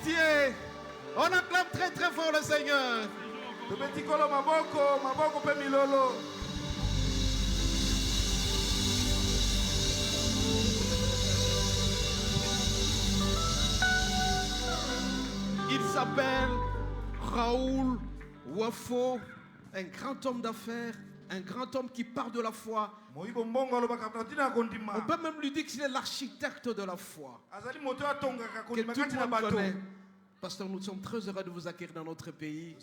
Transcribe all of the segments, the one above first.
pitié. On acclame très très fort le Seigneur. Il s'appelle Raoul Wafo, un grand homme d'affaires, un grand homme qui part de la foi. On peut même lui dire qu'il est l'architecte de la foi. Que tout le monde connaît. Pasteur, nous sommes très heureux de vous accueillir dans notre pays.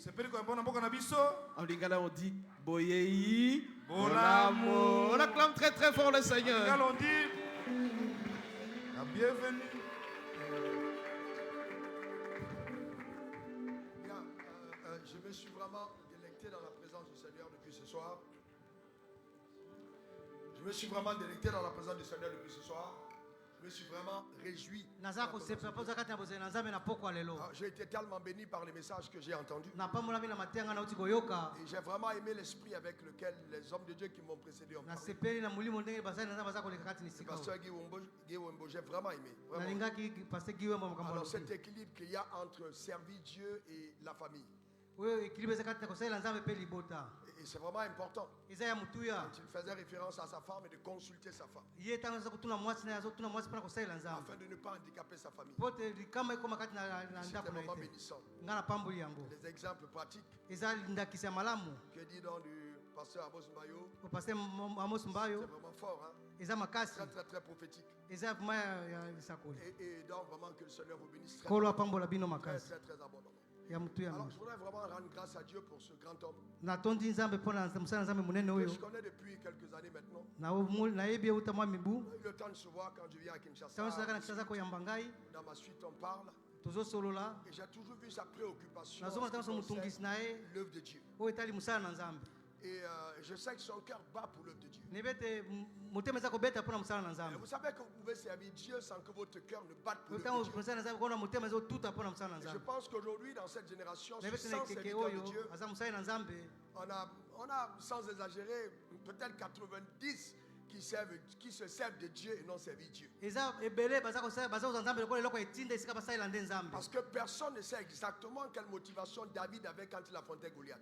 En lingala, on dit Boyei, Bolamo. On acclame très très fort le Seigneur. Bienvenue. Je me suis vraiment délecté dans la présence du Seigneur depuis ce soir. Je me suis vraiment délecté dans la présence du Seigneur depuis ce soir. Je me suis vraiment réjoui. J'ai été tellement béni par les messages que j'ai entendus. Et j'ai vraiment aimé l'esprit avec lequel les hommes de Dieu qui m'ont précédé ont parlé. Le pasteur Guy Wembo, j'ai vraiment aimé. Vraiment. Alors cet équilibre qu'il y a entre servir Dieu et la famille. Et c'est vraiment important. Quand il faisait référence à sa femme et de consulter sa femme. Afin de ne pas handicaper sa famille. C'est un moment bénissant. Des exemples pratiques. Que dit dans du pasteur Amos Mbayo. C'est vraiment fort. Hein? Très très très prophétique. Et donc vraiment que le Seigneur vous bénisse très très abondamment. Alors je voudrais vraiment rendre grâce à Dieu pour ce grand homme que je connais depuis quelques années maintenant. On a eu le temps de se voir quand je viens à Kinshasa. Dans ma suite on parle. Et j'ai toujours vu sa préoccupation l'œuvre de Dieu. Et je sais que son cœur bat pour l'œuvre de Dieu. Et vous savez que vous pouvez servir Dieu sans que votre cœur ne batte pour l'œuvre de Dieu. Et je pense qu'aujourd'hui, dans cette génération, sans serviteur de Dieu, on a, sans exagérer, peut-être 90 qui se servent de Dieu et non servir Dieu. Parce que personne ne sait exactement quelle motivation David avait quand il affrontait Goliath.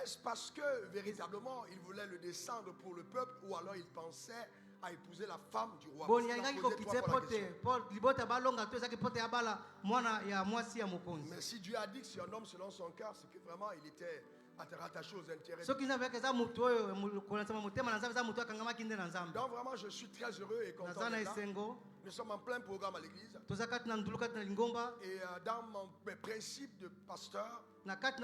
Est-ce parce que véritablement il voulait le descendre pour le peuple ou alors il pensait à épouser la femme du roi? Mais si Dieu a dit que c'est un homme selon son cœur, c'est que vraiment il était attaché aux intérêts. Donc vraiment je suis très heureux et content d'être là. Nous sommes en plein programme à l'église. Et dans mon principe de pasteur, l'œuvre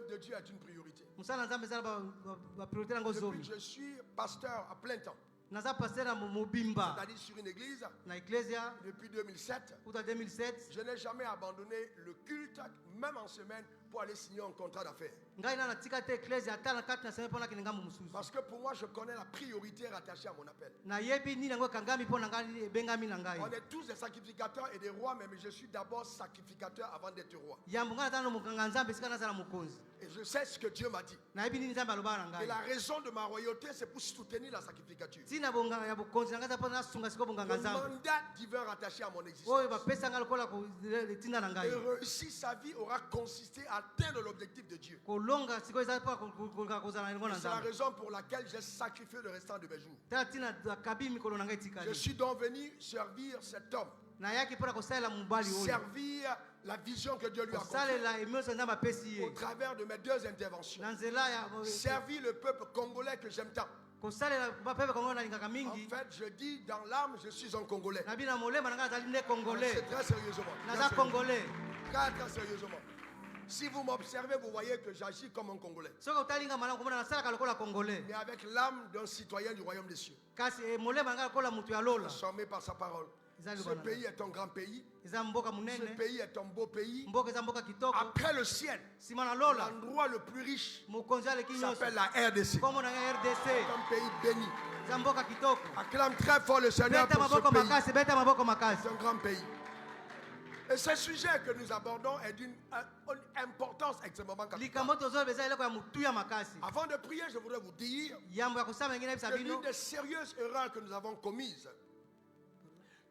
de Dieu est une priorité. Depuis que je suis pasteur à plein temps, c'est-à-dire sur une église, depuis 2007, je n'ai jamais abandonné le culte, même en semaine, pour aller signer un contrat d'affaires. Parce que pour moi, je connais la priorité rattachée à mon appel. On est tous des sacrificateurs et des rois, mais je suis d'abord sacrificateur avant d'être roi. Et je sais ce que Dieu m'a dit. Et la raison de ma royauté, c'est pour soutenir la sacrificature. Le mandat divin rattaché à mon existence. Et réussir sa vie aura consisté à atteindre l'objectif de Dieu. C'est la raison pour laquelle j'ai sacrifié le restant de mes jours. Je suis donc venu servir cet homme. Servir la vision que Dieu lui a confiée au travers de mes deux interventions. Servir le peuple congolais que j'aime tant. En fait, je dis dans l'âme, je suis un Congolais. C'est très sérieusement. Très très sérieusement. Si vous m'observez, vous voyez que j'agis comme un Congolais. Mais avec l'âme d'un citoyen du royaume des cieux. Transformé par sa parole. Ce pays est un grand pays. Ce pays est un beau pays. Après le ciel, l'endroit le plus riche s'appelle la RDC. C'est un pays béni. Acclame très fort le Seigneur pour ce pays. C'est un grand pays. Et ce sujet que nous abordons est d'une importance extrêmement capitale. Avant de prier, je voudrais vous dire que l'une des sérieuses erreurs que nous avons commises,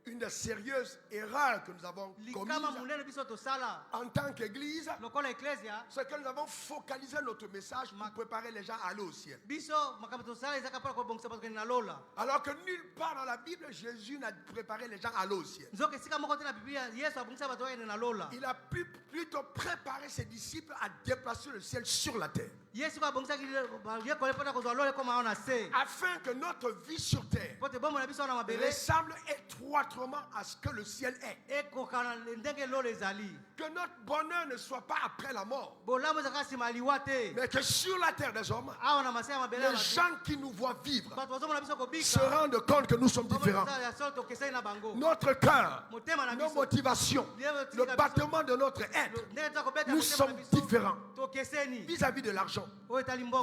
une des sérieuses erreurs que nous avons commises en tant qu'Église, c'est que nous avons focalisé notre message pour préparer les gens à aller au ciel. Alors que nulle part dans la Bible, Jésus n'a préparé les gens à aller au ciel. Il a plutôt préparé ses disciples à déplacer le ciel sur la terre. Afin que notre vie sur terre ressemble étroitement à ce que le ciel est. Que notre bonheur ne soit pas après la mort, mais que sur la terre des hommes, les gens qui nous voient vivre se rendent compte que nous sommes différents. Notre cœur, nos motivations, le battement de notre être, nous sommes différents vis-à-vis de l'argent,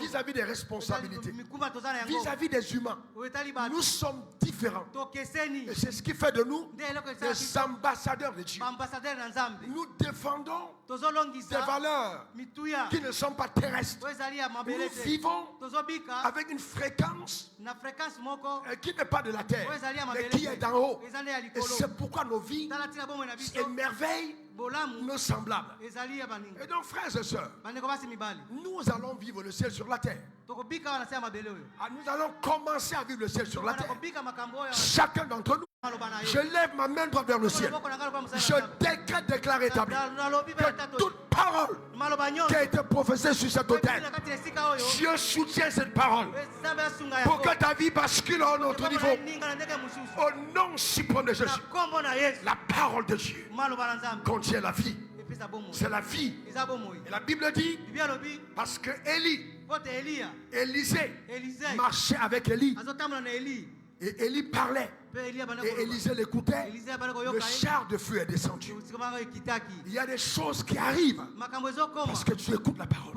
vis-à-vis des responsabilités, vis-à-vis des humains. Nous sommes différents. Et c'est ce qui fait de nous des ambassadeurs de Dieu. Nous défendons des valeurs qui ne sont pas terrestres. Nous vivons avec une fréquence qui n'est pas de la terre, mais qui est d'en haut. Et c'est pourquoi nos vies émerveillent nos semblables. Et donc, frères et sœurs, nous allons vivre le ciel sur la terre. Nous allons commencer à vivre le ciel sur la terre. Chacun d'entre nous, je lève ma main droite vers le ciel. Je déclare établi que toute parole qui a été prophétisée sur cette autel, Dieu soutient cette parole pour que ta vie bascule à un autre niveau. Au nom suprême de Jésus, la parole de Dieu contient la vie. C'est la vie. Et la Bible dit, parce que Élisée marchait avec Élie. Et Élie parlait. Et Élisée l'écoutait. Le char de feu est descendu. Il y a des choses qui arrivent parce que tu écoutes la parole.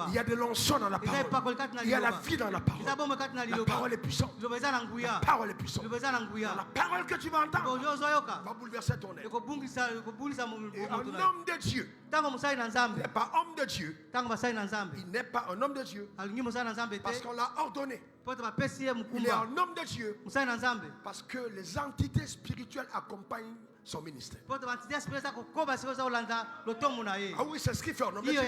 Il y a de l'onction dans la parole. Il y a la vie dans la parole. La parole est puissante. La parole est puissante. La parole que tu vas entendre va bouleverser ton être. Et un homme de Dieu n'est pas homme de Dieu. Il n'est pas un homme de Dieu parce qu'on l'a ordonné. Il est un homme de Dieu parce que les entités spirituelles accompagnent son ministère. Ah oui, c'est ce qui fait un homme de Dieu.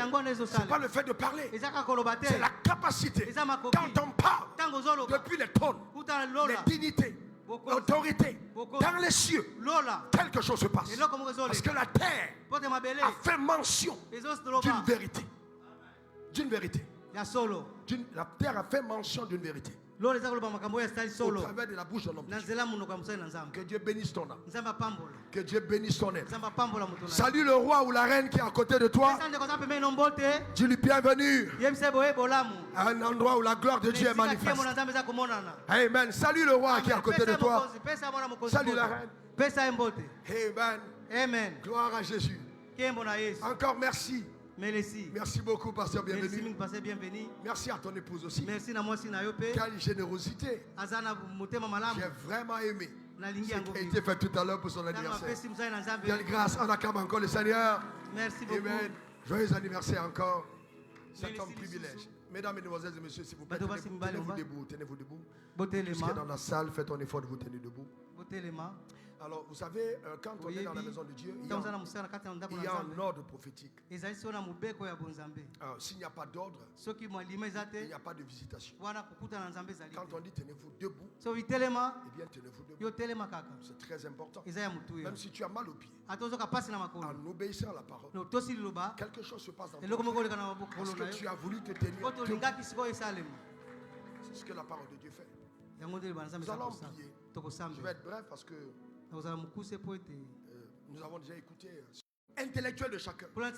Ce n'est pas le fait de parler, c'est la capacité. Quand on parle depuis les trônes, les dignités, l'autorité dans les cieux, quelque chose se passe. Parce que la terre a fait mention d'une vérité. D'une vérité. La terre a fait mention d'une vérité. Au travers de la bouche de l'homme. Que Dieu bénisse ton âme. Que Dieu bénisse ton être. Salut le roi ou la reine qui est à côté de toi. Dis-lui bienvenue à un endroit où la gloire de Dieu est manifeste. Amen. Salut le roi qui est à côté de toi. Salut la reine. Amen. Gloire à Jésus. Encore merci. Merci beaucoup, pasteur. Bienvenue. Merci à ton épouse aussi. Quelle générosité. J'ai vraiment aimé ce qui a été fait tout à l'heure pour son anniversaire. Quelle grâce. On acclame encore le Seigneur. Merci beaucoup. Amen. Joyeux anniversaire encore. C'est un privilège. Mesdames, Mesdemoiselles et Messieurs, s'il vous plaît, tenez-vous debout. Tenez-vous debout. Jusqu'à dans la salle, faites un effort de vous tenir debout. Alors, vous savez, quand on est dans la maison de Dieu, il y a un ordre prophétique. S'il n'y a pas d'ordre, il n'y a pas de visitation. Quand on dit tenez-vous debout, eh bien tenez-vous debout. C'est très important. Même si tu as mal au pied, en obéissant à la parole, quelque chose se passe dans ton cœur. Parce que tu as voulu te tenir debout. C'est ce que la parole de Dieu fait. Nous allons prier. Je vais être bref parce que nous avons déjà écouté intellectuel de chacun. Parle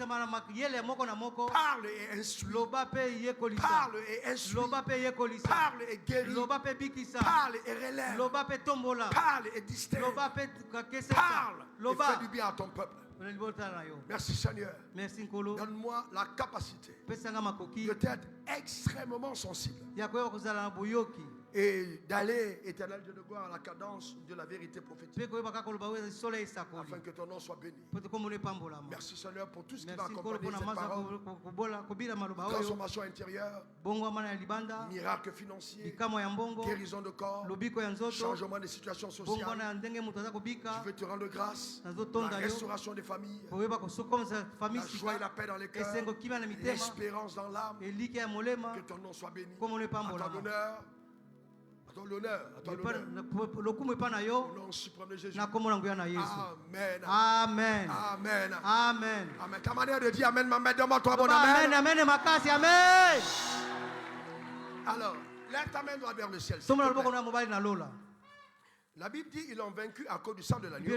et instruis. Parle et instruis. Parle et guéris. Parle et relève. Parle et distingue. Parle et fais du bien à ton peuple. Merci Seigneur. Donne-moi la capacité de t'être extrêmement sensible et d'aller, éternel Dieu de gloire, à la cadence de la vérité prophétique. Afin que ton nom soit béni. Merci Seigneur pour tout ce qui va accompagner cette parole. Transformation intérieure, miracle financier, guérison de corps, changement des situations sociales. Je veux te rendre grâce, la restauration des familles, la joie et la paix dans les cœurs, l'espérance dans l'âme. Que ton nom soit béni. À ton honneur, au nom suprême de Jésus. Amen. Amen. Amen. Amen. Amen. Ta manière de dire Amen, maman, demande-toi bon Amen. Amen. Amen. Alors, lève ta main droite vers le ciel. La Bible dit qu'ils l'ont vaincu à cause du sang de l'agneau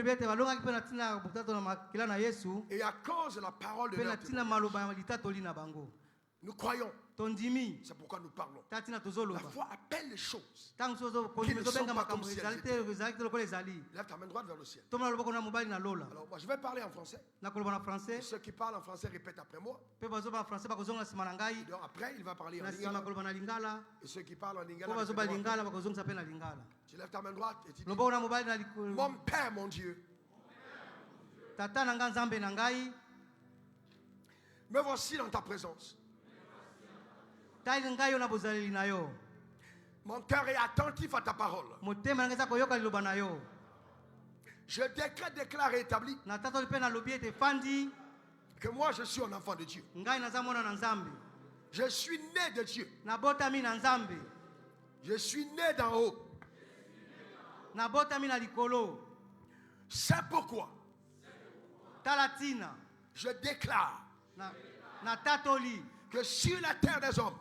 et à cause de la parole de leur témoignage. Nous croyons. C'est pourquoi nous parlons. La foi appelle les choses qui ne sont pas comme si elles étaient. Lève ta main droite vers le ciel. Alors moi je vais parler en français. Et ceux qui parlent en français répètent après moi. Donc après il va parler en lingala. Et ceux qui parlent en lingala, tu lèves ta main droite et tu dis: mon Père, mon Dieu, me voici dans ta présence. Mon cœur est attentif à ta parole. Je déclare et établis que moi je suis un enfant de Dieu. Je suis né de Dieu. Je suis né d'en haut. C'est pourquoi je déclare que sur la terre des hommes,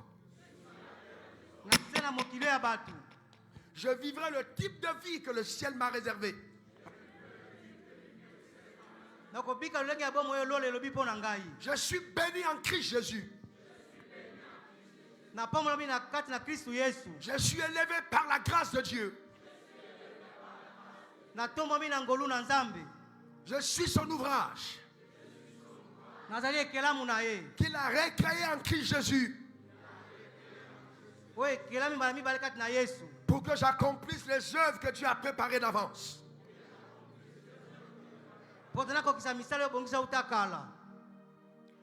je vivrai le type de vie que le ciel m'a réservé. Je suis béni en Christ Jésus. Je suis élevé par la grâce de Dieu. Je suis son ouvrage qu'il a recréé en Christ Jésus pour que j'accomplisse les œuvres que Dieu a préparées d'avance.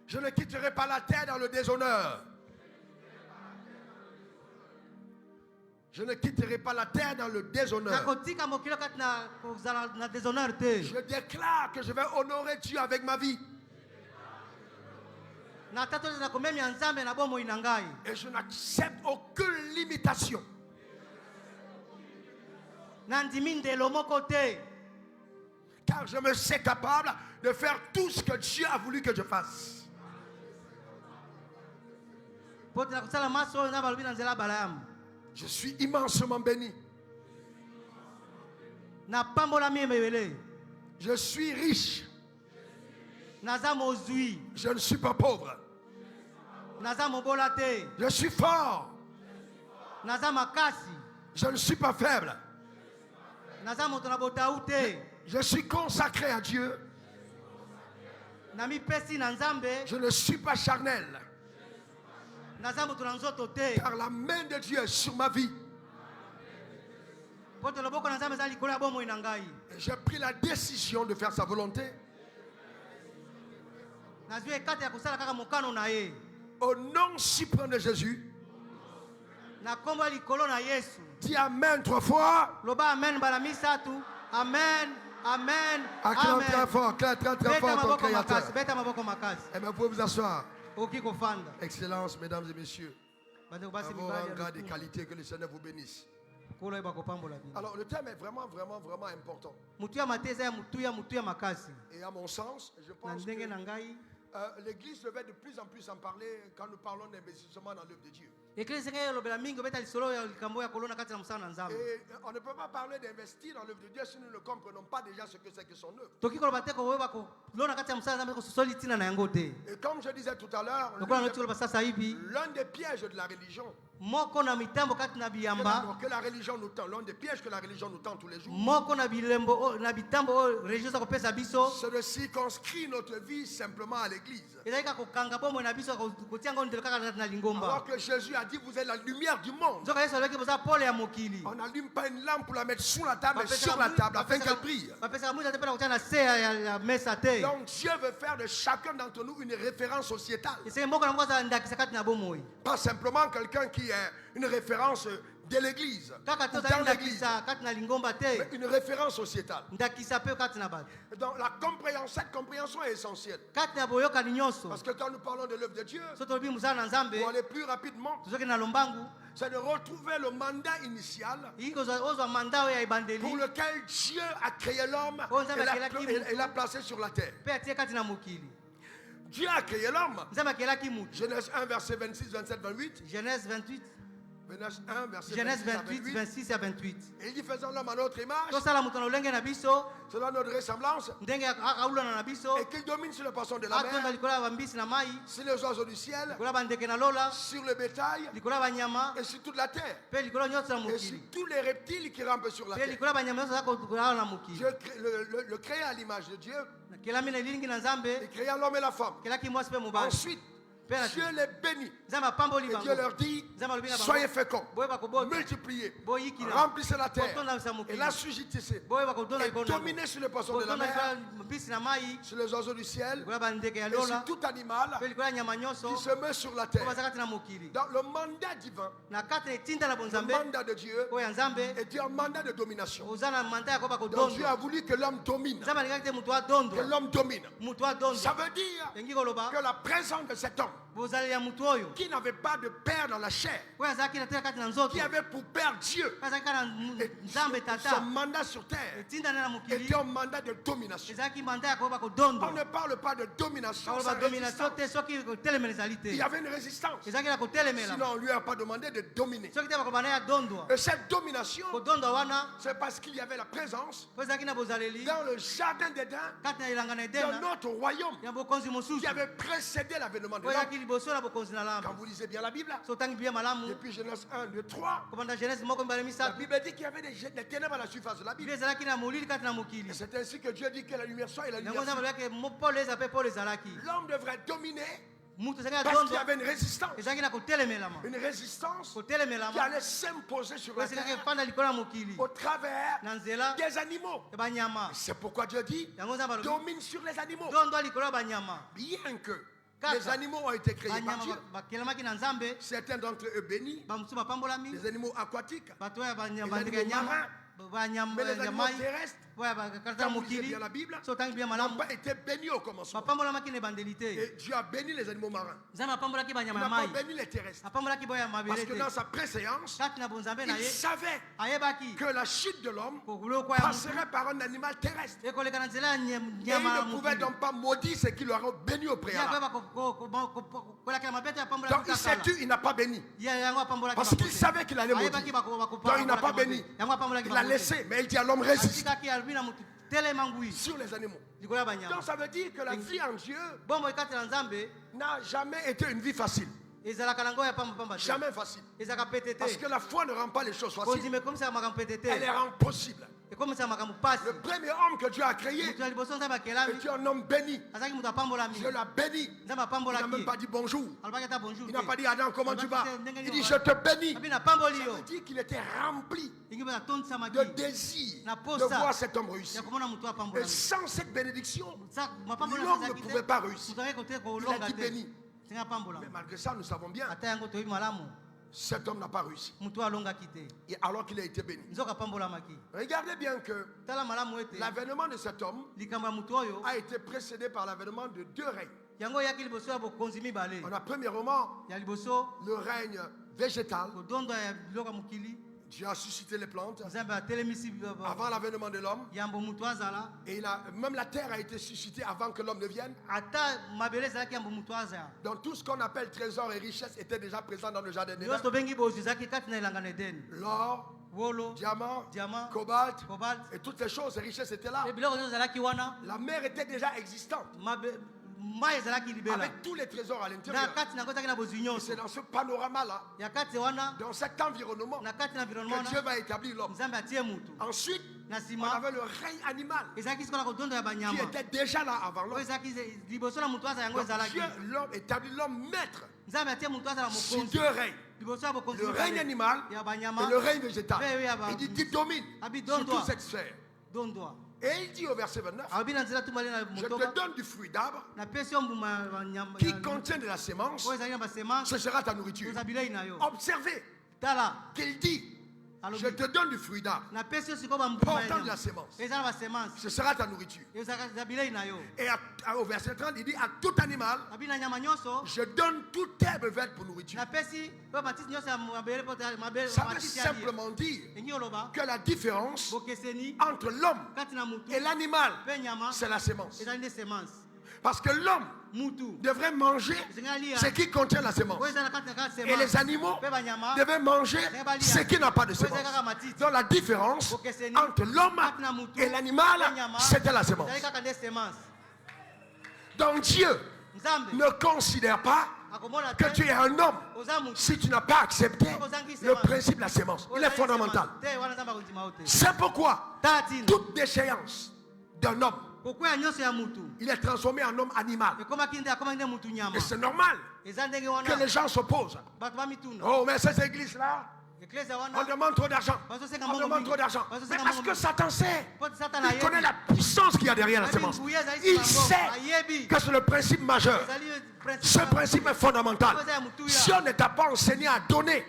Je ne quitterai pas la terre dans le déshonneur. Je ne quitterai pas la terre dans le déshonneur. Je déclare que je vais honorer Dieu avec ma vie. Et je n'accepte aucune limitation. Car je me sais capable de faire tout ce que Dieu a voulu que je fasse. Je suis immensement béni. Je suis riche. Je ne suis pas pauvre. Je suis fort. Je ne suis pas faible. Je suis consacré à Dieu. Je ne suis pas charnel. Car la main de Dieu est sur ma vie. Et j'ai pris la décision de faire sa volonté. Au nom suprême de Jésus. Dis Amen 3 fois. Amen. Amen. Acclame très fort, très fort ton Créateur. Et bien, vous pouvez vous asseoir. Excellence, mesdames et messieurs. Avoir grade et qualité, que le Seigneur vous bénisse. Alors, le thème est vraiment important. Et à mon sens, je pense que l'Église devait de plus en plus en parler quand nous parlons d'investissement dans l'œuvre de Dieu. Et on ne peut pas parler d'investir dans l'œuvre de Dieu si nous ne comprenons pas déjà ce que c'est que son œuvre. Et comme je disais tout à l'heure, l'un des pièges de la religion, Que la religion nous tend, l'un des pièges que la religion nous tend tous les jours, c'est de circonscrire notre vie simplement à l'église. Alors que Jésus a dit, vous êtes la lumière du monde. On n'allume pas une lampe pour la mettre sous la table, mais sur la table, afin qu'elle brille. Donc Dieu veut faire de chacun d'entre nous une référence sociétale. Pas simplement quelqu'un qui est une référence de l'église, dans l'église, mais une référence sociétale. Donc cette compréhension est essentielle. Parce que quand nous parlons de l'œuvre de Dieu, pour aller plus rapidement, c'est de retrouver le mandat initial pour lequel Dieu a créé l'homme et l'a placé sur la terre. Dieu a créé l'homme. Genèse 1, verset 26, 27, 28. Genèse 28. Genèse 28, 26 à 28. Et il dit, faisons l'homme à notre image, selon notre ressemblance, et qu'il domine sur le poisson de la mer, sur les oiseaux du ciel, sur le bétail, et sur toute la terre, et sur tous les reptiles qui rampent sur la terre. Dieu le créa à l'image de Dieu. Il créa l'homme et la femme. Ensuite, Dieu les bénit. Et Dieu leur dit, soyez féconds, multipliez, remplissez la terre, et l'assujettissez, et dominez sur les poissons de la mer, sur les oiseaux du ciel, et sur tout animal qui se met sur la terre. Dans le mandat divin, le mandat de Dieu était un mandat de domination. Donc Dieu a voulu que l'homme domine. Que l'homme domine. Ça veut dire que la présence de cet homme, qui n'avait pas de père dans la chair, qui avait pour père Dieu, et son mandat sur terre était un mandat de domination. On ne parle pas de domination sans résistance. Il y avait une résistance, sinon on ne lui a pas demandé de dominer. Et cette domination, c'est parce qu'il y avait la présence dans le jardin d'Éden de notre royaume qui avait précédé l'avènement de l'homme. Quand vous lisez bien la Bible, depuis Genèse 1, 2, 3, la Bible dit qu'il y avait des ténèbres à la surface de la Bible. Et c'est ainsi que Dieu dit que la lumière soit et la lumière soit. L'homme devrait dominer parce qu'il y avait une résistance. Une résistance qui allait s'imposer sur la terre au travers des animaux. C'est pourquoi Dieu dit, domine sur les animaux. Bien que les animaux ont été créés par Dieu, certains d'entre eux bénis, les animaux aquatiques, les animaux marins, mais les animaux terrestres, quand vous lisez bien la Bible, n'ont pas été bénis au commencement. Et Dieu a béni les animaux marins. Il n'a pas béni les terrestres. Parce que dans sa préséance, il savait que la chute de l'homme passerait par un animal terrestre. Et il ne pouvait donc pas maudire ce qu'il aurait béni au préalable. Donc il s'est tu, il n'a pas béni. Parce qu'il savait qu'il allait maudire. Donc il n'a pas béni. Il l'a laissé. Mais il dit à l'homme, résiste sur les animaux. Donc ça veut dire que la vie en Dieu n'a jamais été une vie facile. Jamais facile. Parce que la foi ne rend pas les choses faciles. Elle les rend possibles. Le premier homme que Dieu a créé était un homme béni. Dieu l'a béni. Il n'a même pas dit bonjour. Il n'a pas dit Adam, comment tu vas? Il dit je te bénis. Ça veut dire qu'il était rempli de désir de voir cet homme réussir. Et sans cette bénédiction, l'homme ne pouvait pas réussir. Il a dit béni. Mais malgré ça, nous savons bien, cet homme n'a pas réussi. Et alors qu'il a été béni. Regardez bien que l'avènement de cet homme a été précédé par l'avènement de deux règnes. On a premièrement le règne végétal. Dieu a suscité les plantes avant l'avènement de l'homme. Et même la terre a été suscitée avant que l'homme ne vienne. Donc tout ce qu'on appelle trésor et richesse était déjà présent dans le jardin d'Éden. L'or, diamant, cobalt, et toutes ces choses, ces richesses étaient là. La mer était déjà existante. avec tous les trésors à l'intérieur. C'est dans ce panorama-là, dans cet environnement, que Dieu va établir l'homme. Ensuite, on avait le règne animal qui était déjà là avant l'homme. Dieu établit l'homme maître sur deux règnes. Le règne animal et le règne végétal. Il dit tu domines sur toute cette sphère. Et il dit au verset 29, je te donne du fruit d'arbre qui contient de la sémence, ce sera ta nourriture. Observez qu'il dit, je te donne du fruit d'arbre portant de la sémence, ce sera ta nourriture. Et au verset 30, il dit à tout animal, je donne toute herbe verte pour nourriture. Ça veut simplement dire que la différence entre l'homme et l'animal, c'est la sémence. Parce que l'homme devrait manger ce qui contient la sémence. Et les animaux devraient manger ce qui n'a pas de sémence. Donc la différence entre l'homme et l'animal, c'était la sémence. Donc Dieu ne considère pas que tu es un homme si tu n'as pas accepté le principe de la sémence. Il est fondamental. C'est pourquoi toute déchéance d'un homme, il est transformé en homme animal. Et c'est normal que les gens s'opposent. Oh, mais ces églises-là, on demande trop d'argent. On demande trop d'argent. Mais parce que Satan sait, il connaît la puissance qu'il y a derrière la sémence. Il sait que c'est le principe majeur. Ce principe est fondamental. Si on ne t'a pas enseigné à donner,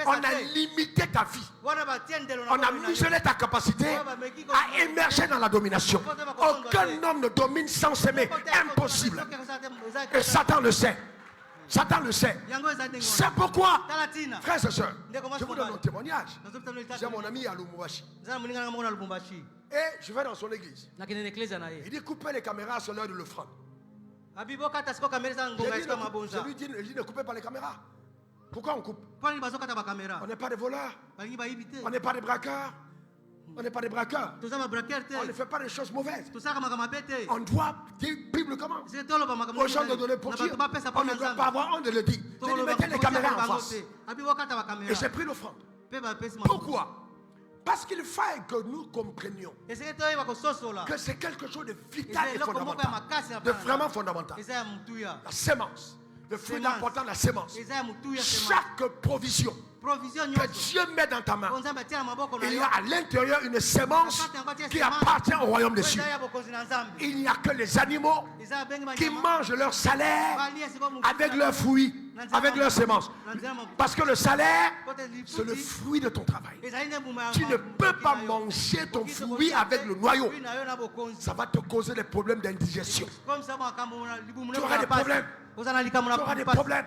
on a limité ta vie. On a muselé ta capacité à émerger dans la domination. Aucun homme ne domine sans s'aimer. Impossible. Et Satan le sait. Satan le sait. C'est pourquoi, frères et sœurs, je vous donne un témoignage. J'ai mon ami à Lubumbashi. Et je vais dans son église. Il dit couper les caméras sur l'heure de l'offrande. Je lui dis ne coupez pas les caméras. Pourquoi on coupe? On n'est pas des voleurs. On n'est pas des braqueurs. On n'est pas des braqueurs. On ne fait pas des choses mauvaises. On doit dire bibliquement aux gens de donner pour Dieu. On ne doit pas avoir honte de le dire. Je lui mettez les caméras en face. Et j'ai pris l'offrande. Pourquoi? Parce qu'il faille que nous comprenions que c'est quelque chose de vital et fondamental. De vraiment fondamental. La sémence. Le fruit important de la sémence. Chaque provision que Dieu met dans ta main, il y a à l'intérieur une sémence qui appartient au royaume des cieux. Il n'y a que les animaux qui mangent leur salaire avec leurs fruits, avec leurs sémences. Parce que le salaire, c'est le fruit de ton travail. Tu ne peux pas manger ton fruit avec le noyau. Ça va te causer des problèmes d'indigestion. Tu auras des problèmes. Tu auras des problèmes.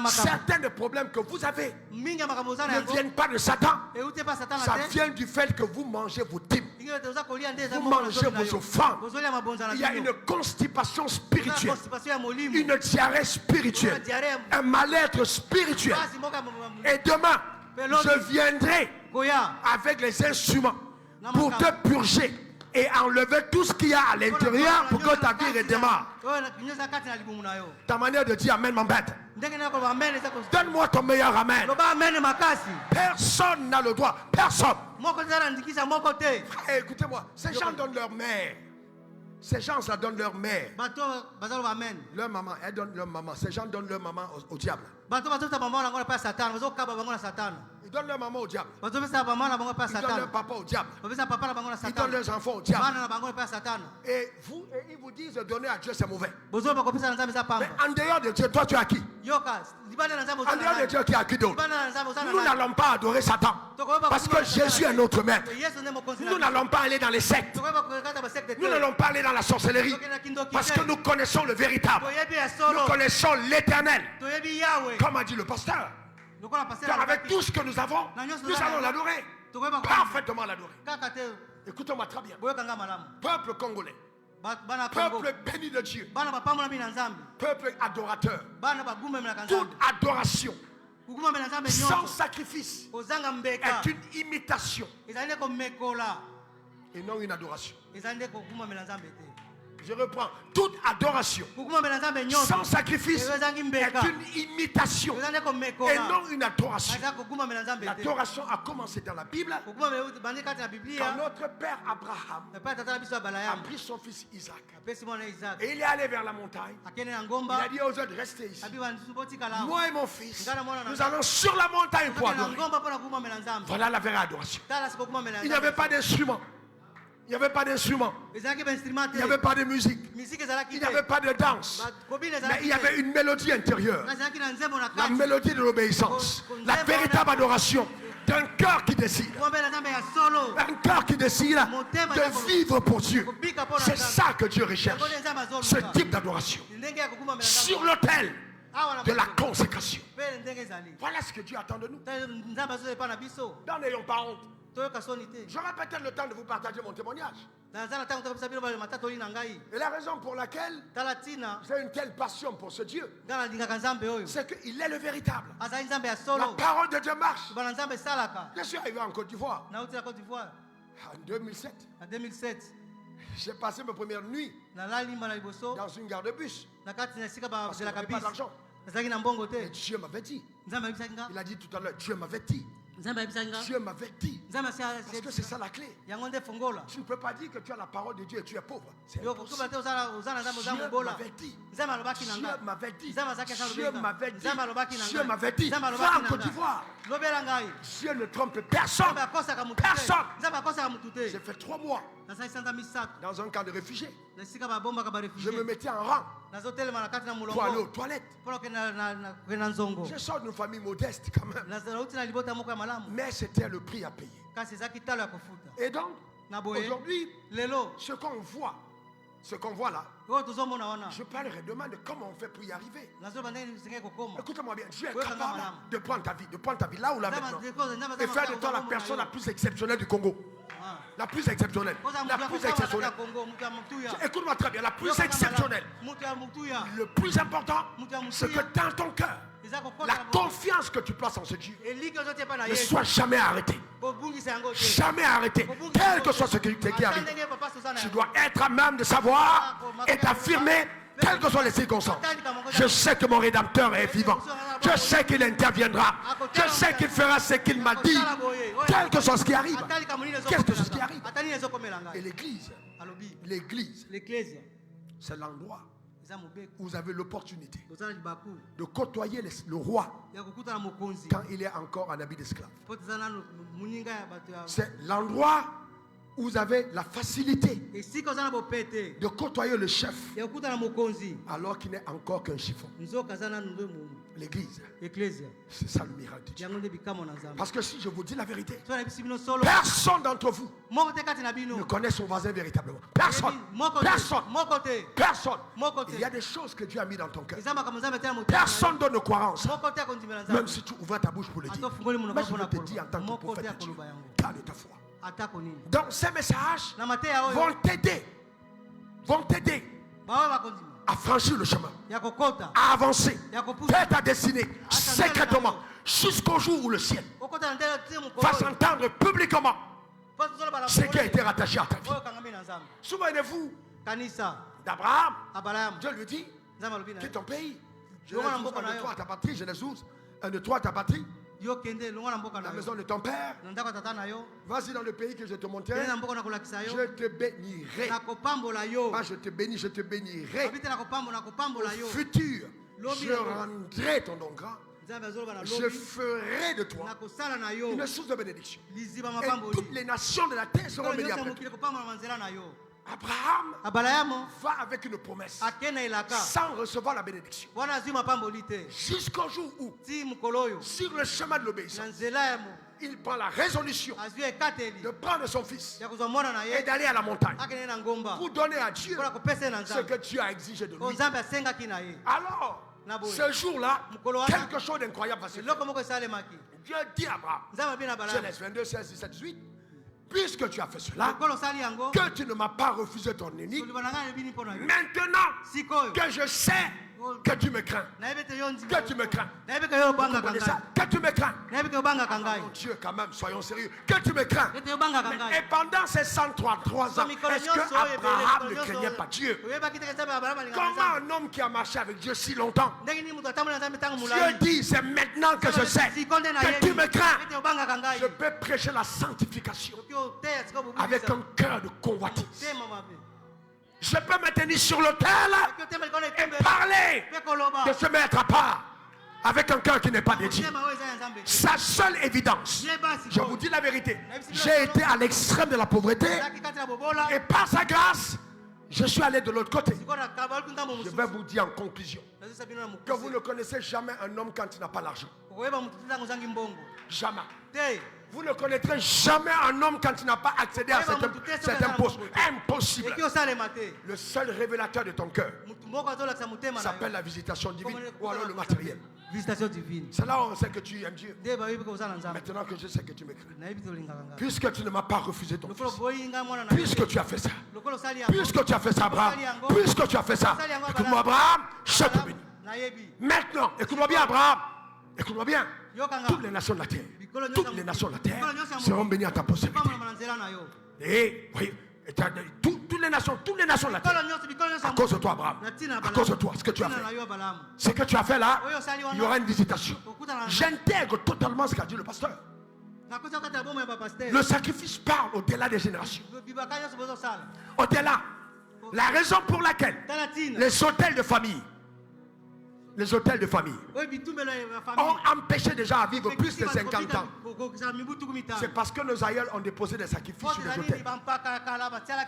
Certains des problèmes que vous avez ne viennent pas de Satan. Ça vient du fait que vous mangez vos dîmes. Vous mangez vos offrandes. Il y a une constipation spirituelle, une diarrhée spirituelle, un mal-être spirituel. Et demain, je viendrai avec les instruments pour te purger et enlever tout ce qu'il y a à l'intérieur pour que ta vie redémarre. Ta manière de dire amen m'embête. Donne-moi ton meilleur amen. Personne n'a le droit. Personne. Frère, écoutez-moi. Ces gens donnent leur mère. Ces gens, ça donne leur mère. Leur maman, elles donnent leur maman. Ces gens donnent leur maman au diable. Ils donnent leur maman au diable. Ils donnent leur papa au diable. Ils donnent leurs enfants au diable. Et ils vous disent de donner à Dieu, c'est mauvais. Mais en dehors de Dieu, toi tu as qui? En dehors de Dieu, qui a qui d'autre? Nous n'allons pas adorer Satan. Parce que Jésus est notre maître. Nous n'allons pas aller dans les sectes. Nous n'allons pas aller dans la sorcellerie. Parce que nous connaissons le véritable. Nous connaissons l'éternel. Comme a dit le pasteur. Car avec tout ce que nous avons, nous allons l'adorer. Parfaitement l'adorer. Écoutez-moi très bien. Peuple congolais. Peuple béni de Dieu. Peuple adorateur. Toute adoration sans sacrifice est une imitation et non une adoration. Je reprends. Toute adoration sans sacrifice est une imitation et non une adoration. L'adoration a commencé dans la Bible quand notre père Abraham a pris son fils Isaac et il est allé vers la montagne. Il a dit aux autres, restez ici. Moi et mon fils, nous allons sur la montagne pour adorer. Voilà la vraie adoration. Il n'y avait pas d'instrument. Il n'y avait pas d'instrument. Il n'y avait pas de musique. Il n'y avait pas de danse. Mais il y avait une mélodie intérieure. La mélodie de l'obéissance. La véritable adoration d'un cœur qui décide. Un cœur qui décide de vivre pour Dieu. C'est ça que Dieu recherche. Ce type d'adoration. Sur l'autel de la consécration. Voilà ce que Dieu attend de nous. N'en ayons pas honte. J'aurai peut-être le temps de vous partager mon témoignage. Et la raison pour laquelle j'ai une telle passion pour ce Dieu, c'est qu'il est le véritable. La parole de Dieu marche. Je suis arrivé en Côte d'Ivoire en 2007. J'ai passé ma première nuit dans une gare de bus. Parce que je n'avais pas d'argent. Et Dieu m'avait dit. Il a dit tout à l'heure, Dieu m'avait dit. Dieu m'avait dit. Parce que c'est ça la clé. Tu ne peux pas dire que tu as la parole de Dieu et tu es pauvre. C'est impossible. Dieu m'avait dit. Dieu m'avait dit. Dieu m'avait dit. Dieu m'avait dit. Va en Côte d'Ivoire. Dieu ne trompe personne. Personne. J'ai fait 3 mois dans un camp de réfugiés. Je me mettais en rang pour aller aux toilettes. Je sors d'une famille modeste quand même. Mais c'était le prix à payer. Et donc, aujourd'hui, ce qu'on voit là, je parlerai demain de comment on fait pour y arriver. Écoute-moi bien, Dieu est capable de prendre ta vie là ou là maintenant et faire de toi la personne la plus exceptionnelle du Congo. La plus exceptionnelle. La plus exceptionnelle. Écoute-moi très bien, la plus exceptionnelle. Le plus important, c'est que dans ton cœur, la confiance que tu places en ce Dieu ne soit jamais arrêtée. Jamais arrêtée. Quel que soit ce qui arrive. Tu dois être à même de savoir et d'affirmer, quelles que soient les circonstances. Je sais que mon Rédempteur est vivant. Je sais qu'il interviendra. Je sais qu'il fera ce qu'il m'a dit. Quel que soit ce qui arrive. Quel que soit ce qui arrive. Et l'église, c'est l'endroit où vous avez l'opportunité de côtoyer le roi quand il est encore en habit d'esclave. C'est l'endroit où vous avez la facilité de côtoyer le chef alors qu'il n'est encore qu'un chiffon. L'église, c'est ça le miracle de Dieu. Parce que si je vous dis la vérité, personne d'entre vous ne connaît son voisin véritablement. Personne. Il y a des choses que Dieu a mis dans ton cœur. Personne d'autre ne croira en ça. Même si tu ouvres ta bouche pour le dire. Mais je te dis en tant que prophète de Dieu, garde ta foi. Donc ces messages vont t'aider à franchir le chemin, à avancer vers ta destinée secrètement jusqu'au jour où le ciel va s'entendre publiquement ce qui a été rattaché à ta vie. Souvenez-vous d'Abraham. Dieu lui dit, quitte ton pays. Genèse 12, 1, 2, 3 ta patrie. Genèse 12, 1, 2, 3 ta patrie. La maison de ton père. Vas-y dans le pays que je te montrerai. Je te bénirai. Pas je te bénis, je te bénirai. Au futur, je rendrai ton nom grand. Je ferai de toi une source de bénédiction. Et toutes les nations de la terre seront bénies après toi. Abraham va avec une promesse sans recevoir la bénédiction. Jusqu'au jour où, sur le chemin de l'obéissance, il prend la résolution de prendre son fils et d'aller à la montagne pour donner à Dieu ce que Dieu a exigé de lui. Alors, ce jour-là, quelque chose d'incroyable va se faire. Dieu dit à Abraham, Genèse 22, 16, 17, 18, puisque tu as fait cela, que tu ne m'as pas refusé ton unique, maintenant que je sais Que tu me crains. Que tu me crains. Que tu me crains. Oh, Dieu, quand même, soyons sérieux. Que tu me crains. Et pendant ces 133 ans, est-ce que Abraham ne craignait pas Dieu? Comment un homme qui a marché avec Dieu si longtemps? Dieu dit, c'est maintenant que je sais que tu me crains. Je peux prêcher la sanctification avec un cœur de convoitise. Je peux me tenir sur l'autel et parler de se mettre à part avec un cœur qui n'est pas dédié. Sa seule évidence, je vous dis la vérité, j'ai été à l'extrême de la pauvreté et par sa grâce, je suis allé de l'autre côté. Je vais vous dire en conclusion que vous ne connaissez jamais un homme quand il n'a pas l'argent. Jamais. Vous ne connaîtrez jamais un homme quand il n'a pas accédé à certains postes. Impossible. Le seul révélateur de ton cœur s'appelle la visitation divine ou alors le matériel. C'est là où on sait que tu aimes Dieu. Maintenant que je sais que tu me crains. Puisque tu ne m'as pas refusé ton fils. Puisque tu as fait ça. Puisque tu as fait ça, Abraham. Puisque tu as fait ça. Écoute-moi, Abraham, je te bénis. Maintenant, écoute-moi bien, Abraham. Écoute-moi bien. Toutes les nations de la terre. Toutes les nations de la terre seront bénies à ta postérité. Et oui, toutes les nations de la terre, à cause de toi, Abraham, à cause de toi, ce que tu as fait. Ce que tu as fait là, il y aura une visitation. J'intègre totalement ce qu'a dit le pasteur. Le sacrifice parle au-delà des générations. Au-delà. La raison pour laquelle les autels de famille ont empêché des gens à vivre plus de 50 ans. C'est parce que nos aïeuls ont déposé des sacrifices sur les autels.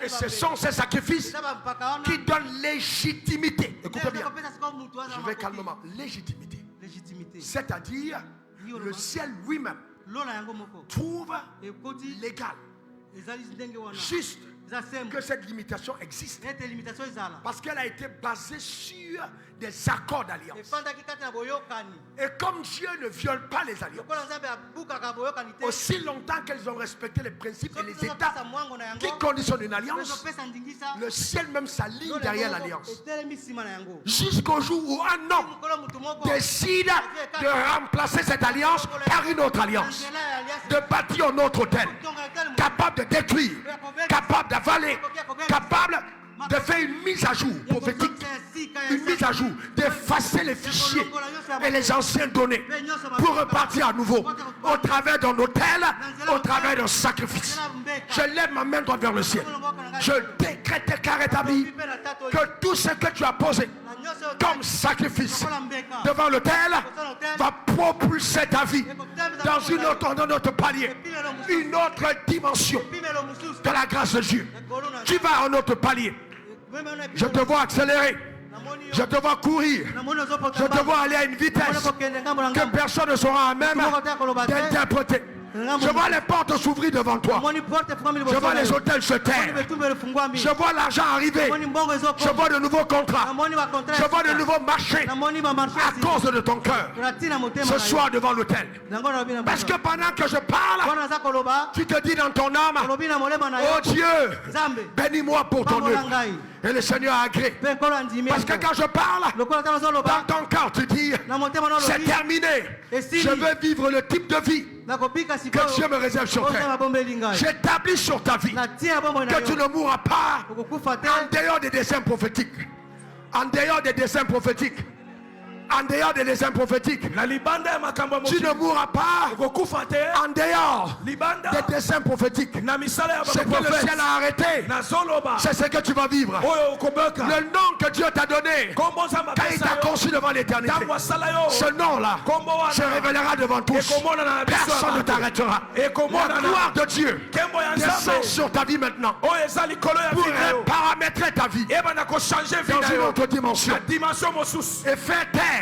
Et ce sont ces sacrifices qui donnent légitimité. Écoutez bien, je vais calmement. Légitimité. C'est-à-dire, le ciel lui-même trouve légal, juste, que cette limitation existe. Parce qu'elle a été basée sur des accords d'alliance. Et comme Dieu ne viole pas les alliances, aussi longtemps qu'elles ont respecté les principes et les états qui conditionnent une alliance, le ciel même s'aligne derrière l'alliance. Jusqu'au jour où un homme décide de remplacer cette alliance par une autre alliance, de bâtir un autre autel, capable de détruire, capable d'avaler, capable de faire une mise à jour prophétique, une mise à jour, d'effacer les fichiers et les anciennes données pour repartir à nouveau au travers d'un autel, au travers d'un sacrifice. Je lève ma main droite vers le ciel. Je décrète et carré établi que tout ce que tu as posé comme sacrifice devant l'autel va propulser ta vie dans un autre palier, une autre dimension de la grâce de Dieu. Tu vas à un autre palier. Je te vois accélérer. Je te vois courir. Je te vois aller à une vitesse que personne ne sera à même d'interpréter. Je vois les portes s'ouvrir devant toi. Je vois les hôtels se taire. Je vois l'argent arriver. Je vois de nouveaux contrats. Je vois de nouveaux marchés à cause de ton cœur. Ce soir devant l'autel. Parce que pendant que je parle, tu te dis dans ton âme, oh Dieu, bénis-moi pour ton œuvre. Et le Seigneur a agréé. Parce que quand je parle, dans ton cœur tu dis, c'est terminé. Je veux vivre le type de vie que Dieu me réserve sur terre. J'établis sur ta vie que tu ne mourras pas en dehors des desseins prophétiques. En dehors des desseins prophétiques. En dehors des desseins prophétiques. Tu ne mourras pas en dehors des desseins prophétiques. Ce que le ciel a arrêté, c'est ce que tu vas vivre. Le nom que Dieu t'a donné quand il t'a conçu devant l'éternité, ce nom-là se révélera devant tous. Personne ne t'arrêtera. La gloire de Dieu descend sur ta vie maintenant pour paramétrer ta vie dans une autre dimension et faire taire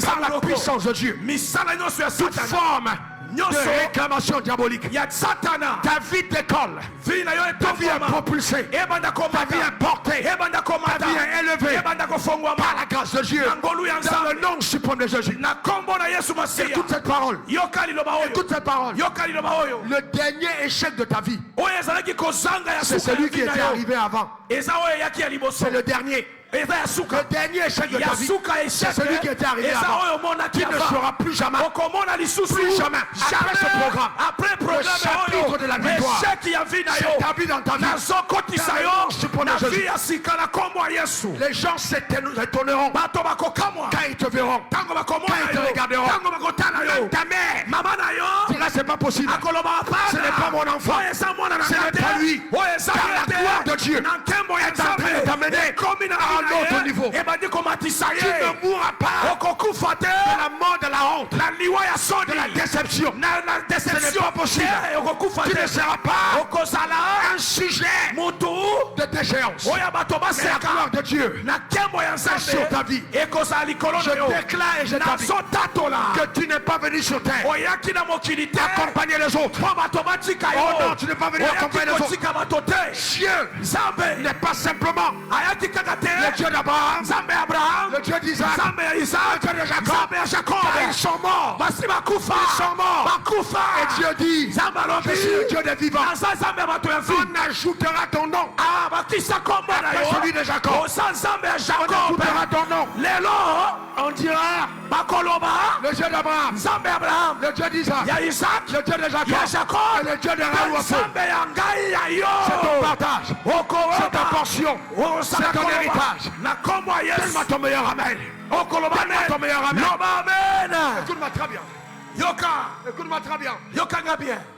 par la puissance de Dieu toute forme de réclamation diabolique. Ta vie décolle. Ta vie est propulsée. Ta vie est portée. Ta vie est élevée par la grâce de Dieu dans le nom suprême de Jésus. Et toute cette parole, le dernier échec de ta vie, c'est celui qui était arrivé avant. C'est le dernier. Le dernier échec de ta vie, c'est celui qui était arrivé avant, qui ne sera plus jamais. Plus jamais. Après ce programme, le chapitre de la victoire s'établit dans ta vie. Les gens s'étonneront quand ils te verront, quand ils te regarderont. Ta mère dira c'est pas possible, ce n'est pas mon enfant, ce n'est pas lui, car la gloire de Dieu est en train de t'amener à un autre niveau. Tu ne mourras pas de la mort, de la honte, de la déception. Ce n'est pas possible. Tu ne seras pas un sujet de déchéance. Mais la gloire de Dieu est sur ta vie. Je déclare et je t'avis que tu n'es pas venu sur terre accompagner les autres. Oh non, tu n'es pas venu accompagner les autres. Dieu n'est pas simplement le Dieu d'Abraham, le Dieu d'Isaac, le Dieu de Jacob. Ils sont morts. Ils sont morts. Et Dieu dit, je suis le Dieu des vivants. On ajoutera ton nom après celui de Jacob. On ajoutera ton nom. On dira le Dieu d'Abraham, le Dieu d'Isaac, le Dieu de Jacob et le Dieu de Raoufou. C'est ton partage, c'est ta portion, c'est ton héritage. Donne-moi ton meilleur amen. Donne-moi ton meilleur amen. Écoute-moi très bien. Écoute-moi très bien.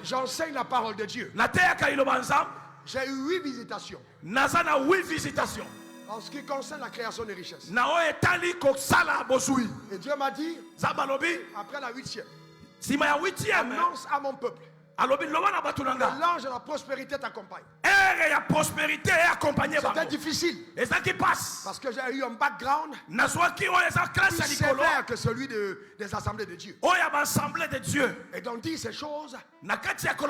J'enseigne la parole de Dieu. J'ai eu 8 visitations. En ce qui concerne la création des richesses. Et Dieu m'a dit, après la 8e, annonce à mon peuple. L'ange de la prospérité t'accompagne. C'était difficile parce que j'ai eu un background plus sévère que celui des assemblées de Dieu. Et donc dire ces choses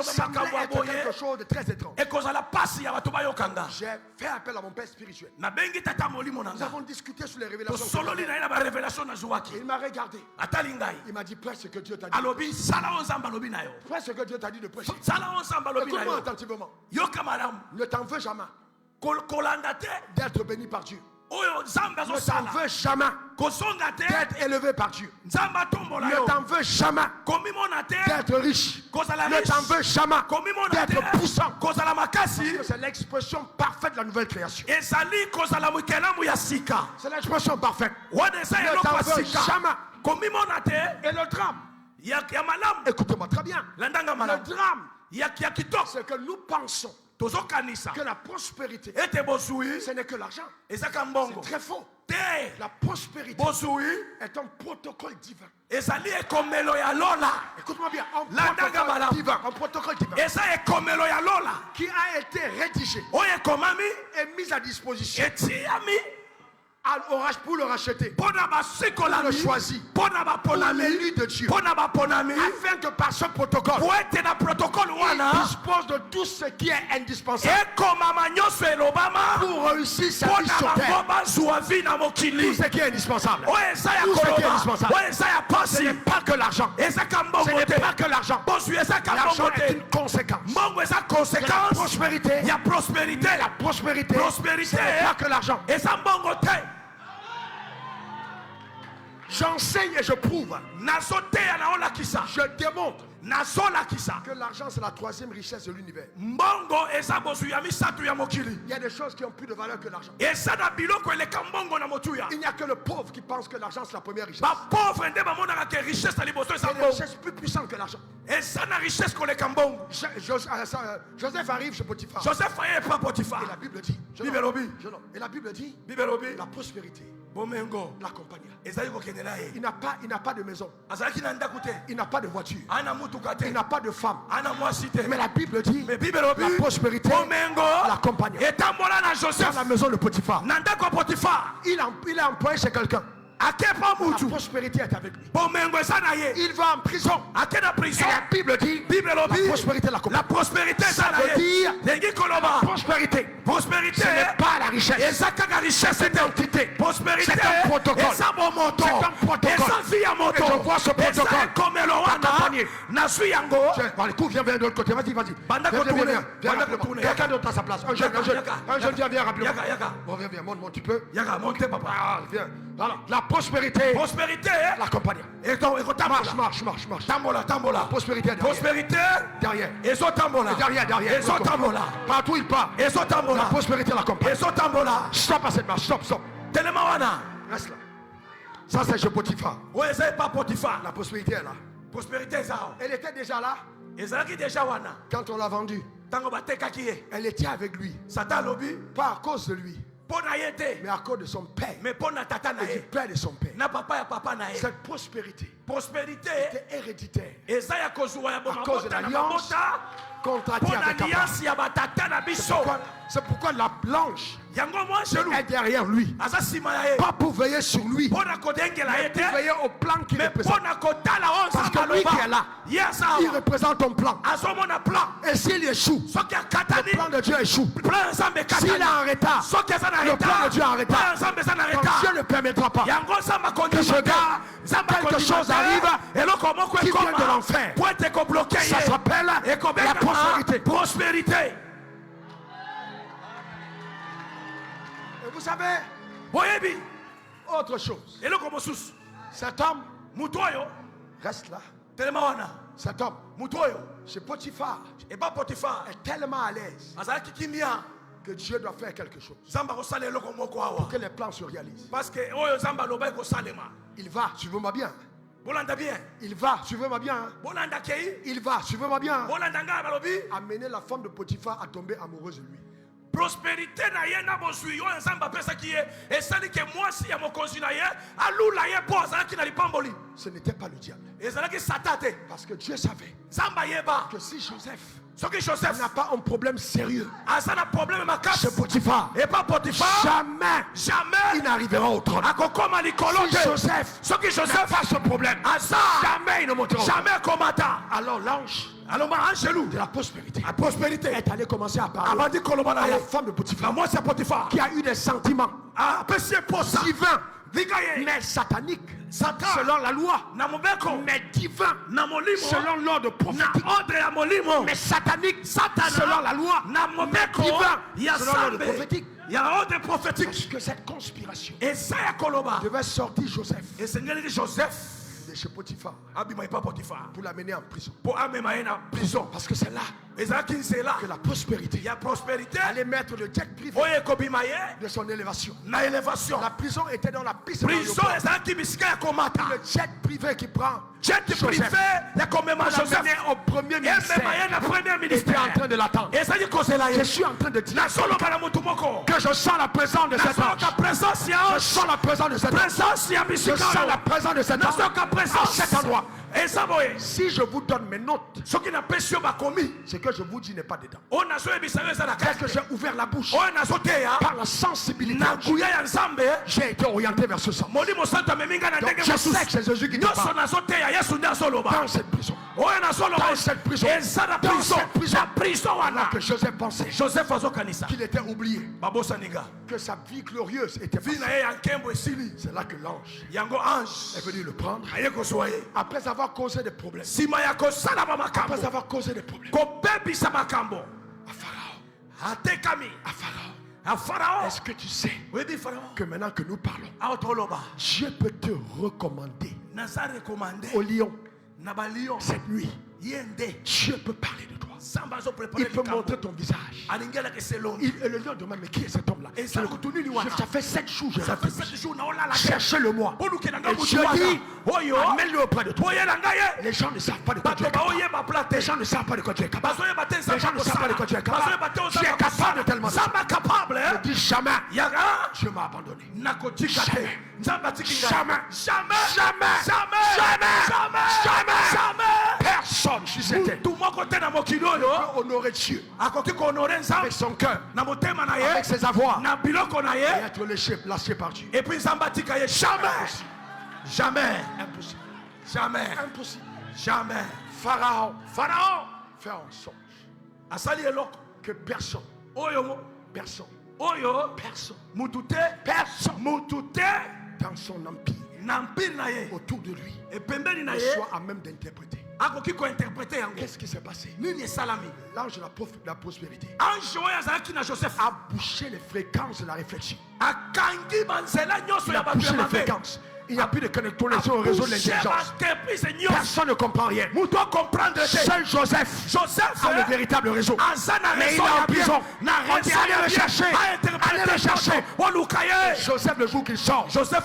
semblait être quelque chose de très étrange. J'ai fait appel à mon père spirituel. Nous avons discuté sur les révélations. Il m'a regardé. Il m'a dit prêche ce que Dieu t'a dit. Prêche ce que Dieu t'a dit de prêcher. Écoute-moi attentivement. Ne t'en veux jamais d'être béni par Dieu. Ne t'en veux jamais d'être élevé par Dieu. Ne t'en veux jamais d'être riche. Ne t'en veux jamais d'être puissant. Parce que c'est l'expression parfaite de la nouvelle création. C'est l'expression parfaite. Ne t'en veux jamais. Et le drame, écoutez-moi très bien. Le drame, c'est que nous pensons que la prospérité, ce n'est que l'argent. C'est très faux. La prospérité est un protocole divin. Écoute-moi bien, un protocole divin qui a été rédigé et mis à disposition pour le racheter, pour le choisir, pour l'élu de Dieu, afin que par ce protocole, il dispose de tout ce qui est indispensable pour réussir sa vie sur terre. Tout ce qui est indispensable. Ce n'est pas que l'argent. Ce n'est pas que l'argent. L'argent est une conséquence. De la prospérité. La prospérité, ce n'est pas que l'argent. J'enseigne et je prouve. Je démontre que l'argent c'est la 3e richesse de l'univers. Il y a des choses qui ont plus de valeur que l'argent. Il n'y a que le pauvre qui pense que l'argent c'est la première richesse. Il y a des richesses plus puissantes que l'argent. Joseph arrive chez Potiphar. Et la Bible dit, la prospérité l'accompagna. Il n'a pas de maison. Il n'a pas de voiture. Il n'a pas de femme. Mais la Bible dit la prospérité l'accompagna. Dans la maison de Potiphar, il est employé chez quelqu'un. La prospérité est avec lui. Il va en prison. Et la Bible dit la prospérité l'accompagne. Ça veut dire la prospérité. Ce n'est pas la richesse. C'est une entité. C'est un protocole. Et je vois ce protocole accompagner. Tiens, viens de l'autre côté. Vas-y. Viens. Quelqu'un d'autre à sa place. Un jeune, viens rapidement. Bon, viens, monte, tu peux. Monte, papa. Ah, viens. Voilà. La prospérité. L'accompagne. Marche. Tambola. Prospérité derrière. Et Derrière. Partout il part. La prospérité l'accompagne. Stop à cette marche. Stop. Reste là. Ça c'est chez Potiphar. Oui, c'est pas Potiphar. La prospérité est là. Elle était déjà là. Quand on l'a vendue, elle était avec lui. Pas à cause de lui, mais à cause de son père. Et du père de son père. Cette prospérité était héréditaire. À cause de l'alliance contractée avec Abraham. C'est pourquoi la blanche est derrière lui. Pas pour veiller sur lui, mais pour veiller au plan qu'il représente. Parce que lui qui est là, il représente ton plan. Et s'il échoue, le plan de Dieu échoue. S'il est en retard, le plan de Dieu est en retard. Donc Dieu ne permettra pas que ce gars, quelque chose arrive qui vient de l'enfer. Ça s'appelle la prospérité. Et vous savez, autre chose. Cet homme reste là. Cet homme, chez Potiphar, est tellement à l'aise que Dieu doit faire quelque chose pour que les plans se réalisent. Il va, suivez-moi bien. Il va, suivez-moi bien. Il va, suivez-moi bien. Amener la femme de Potiphar à tomber amoureuse de lui. Prospérité na ye na bozui yo nzamba pesa ki ye esali ke mwasi ya mokonzi na ye alula ye po azalaki na lipamboli. Ce n'était pas le diable. Ezalaki satate parce que Dieu savait nzamba yeba que si Joseph n'a pas un problème sérieux chez Potiphar, et pas Potiphar, jamais il n'arrivera au trône. Si Joseph n'a pas ce problème, jamais il ne montera. Alors l'ange de la prospérité est allé commencer à parler à la femme de Potiphar qui a eu des sentiments divins mais sataniques selon la loi, mais divin selon l'ordre prophétique, mais satanique selon la loi, mais divin selon l'ordre prophétique. Il y a ordre prophétique. Parce que cette conspiration devait sortir Joseph de chez Potiphar pour l'amener en prison. Parce que c'est là que la prospérité allait mettre le jet privé de son élévation. La prison était dans la piste. Le jet privé qui prend Joseph au premier ministère était en train de l'attendre. Je suis en train de dire que je sens la présence de cet ange. Je sens la présence de cet ange. Je sens la présence de cet ange à cet endroit. Si je vous donne mes notes, ce que je vous dis n'est pas dedans. Est-ce que j'ai ouvert la bouche par la sensibilité? J'ai été orienté vers ce sens. Donc je sais que c'est Jésus qui te parle. Dans cette prison. Dans cette prison. Alors que Joseph pensait qu'il était oublié, que sa vie glorieuse était passée. C'est là que l'ange est venu le prendre. Après avoir causé des problèmes. Après avoir causé des problèmes. À Pharaon. Est-ce que tu sais que maintenant que nous parlons, Dieu peut te recommander au lion cette nuit. Dieu peut parler de toi. Il peut montrer ton visage. Et le lion demande, mais qui est cet homme-là? Ça fait 7 jours, cherchez-le-moi. Et Dieu dit, amène-le auprès de toi. Les gens ne savent pas de quoi tu es capable. Les gens ne savent pas de quoi tu es capable. Les gens ne savent pas de quoi tu es capable. Tu es capable de tellement de choses. Ne dis jamais, Dieu m'a abandonné. Jamais. Personne, je suis certain, peut honorer Dieu avec son cœur, avec ses avoirs, et être lâché par Dieu. Et puis jamais. Impossible. Pharaon fait un songe que personne dans son empire autour de lui ne soit à même d'interpréter. Qu'est-ce qui s'est passé? L'ange de la prospérité a bouché les fréquences de la réflexion. Il a bouché les fréquences. Il n'y a plus de connexion au réseau de l'intelligence. Personne ne comprend rien. Seul Joseph a le véritable réseau. Mais il est en prison. On dit allez le chercher. Allez le chercher. Joseph, le jour qu'il sort, la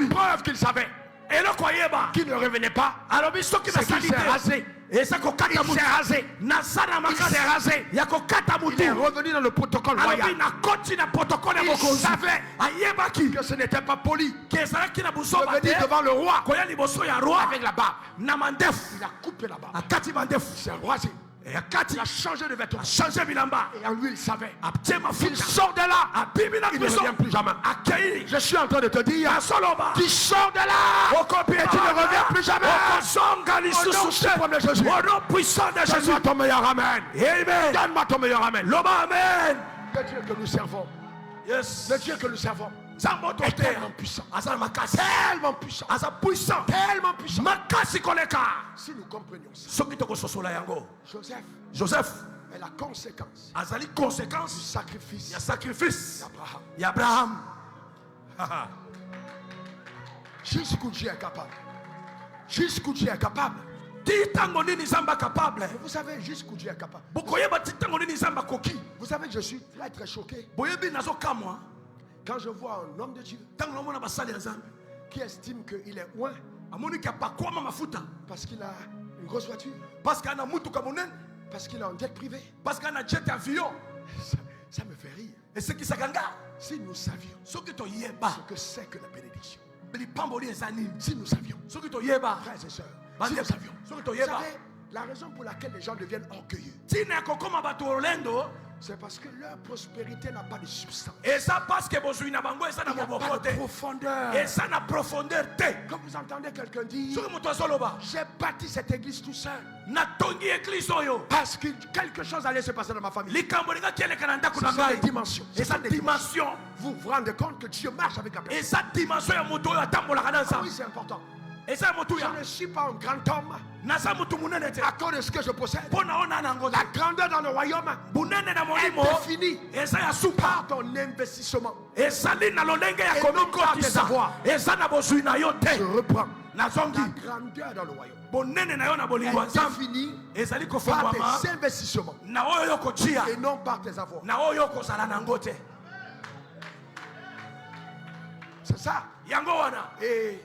preuve qu'il savait qu'il ne revenait pas, c'est qu'il s'est rasé. Il s'est rasé. Il est revenu dans le protocole royal. Il savait que ce n'était pas poli de venir devant le roi avec la barbe. Il a coupé la barbe. Il s'est rasé. Il a changé de vêtements. Et en lui, il savait qu'il sort de là. Il ne revient plus jamais. Je suis en train de te dire, tu sors de là et tu ne reviens plus jamais. Au nom suprême de Jésus. Donne-moi ton meilleur amen. Donne-moi ton meilleur amen. Le Dieu que nous servons. Le Dieu que nous servons est tellement puissant. Tellement puissant. Tellement puissant. Si nous comprenions ça, Joseph est la conséquence du sacrifice d'Abraham. Jusqu'où Dieu est capable. Jusqu'où Dieu est capable. Vous savez jusqu'où Dieu est capable. Vous savez que je suis très très choqué quand je vois un homme de Dieu qui estime qu'il est loin parce qu'il a une grosse voiture, parce qu'il a un jet privé. Ça me fait rire. Si nous savions ce que c'est que la bénédiction, si nous savions, frères et sœurs, si nous savions, vous savez, la raison pour laquelle les gens deviennent orgueilleux, c'est parce que leur prospérité n'a pas de substance. Il n'y a pas de profondeur. Quand vous entendez quelqu'un dire, j'ai bâti cette église tout seul, parce que quelque chose allait se passer dans ma famille. C'est ça des dimensions. Vous vous rendez compte que Dieu marche avec la personne. Ah oui, c'est important. Je ne suis pas un grand homme à cause de ce que je possède. La grandeur dans le royaume est définie par ton investissement et non par tes avoirs. Je reprends. La grandeur dans le royaume est définie par tes investissements et non par tes avoirs. C'est ça. Et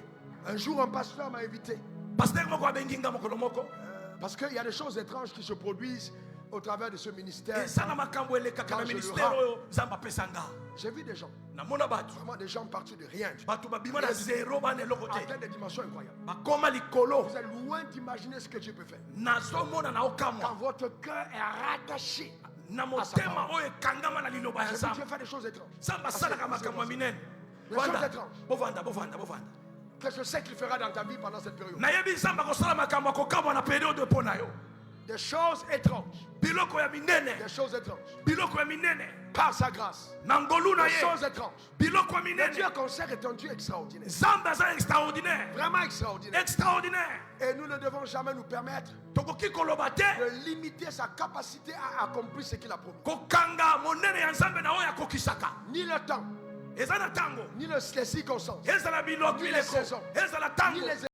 un jour, un pasteur m'a invité. Parce qu'il y a des choses étranges qui se produisent au travers de ce ministère. J'ai vu des gens, vraiment des gens partis de rien, atteindre des dimensions incroyables. Vous êtes loin d'imaginer ce que Dieu peut faire quand votre cœur est rattaché à sa parole. J'ai vu Dieu faire des choses étranges. Des choses étranges que je sais qu'il fera dans ta vie pendant cette période. Des choses étranges. Des choses étranges. Par sa grâce. Des choses étranges. Le Dieu qu'on sert est un Dieu extraordinaire. Vraiment extraordinaire. Et nous ne devons jamais nous permettre de limiter sa capacité à accomplir ce qu'il a promis. Ni le temps, ni les circonstances, ni les saisons, ni les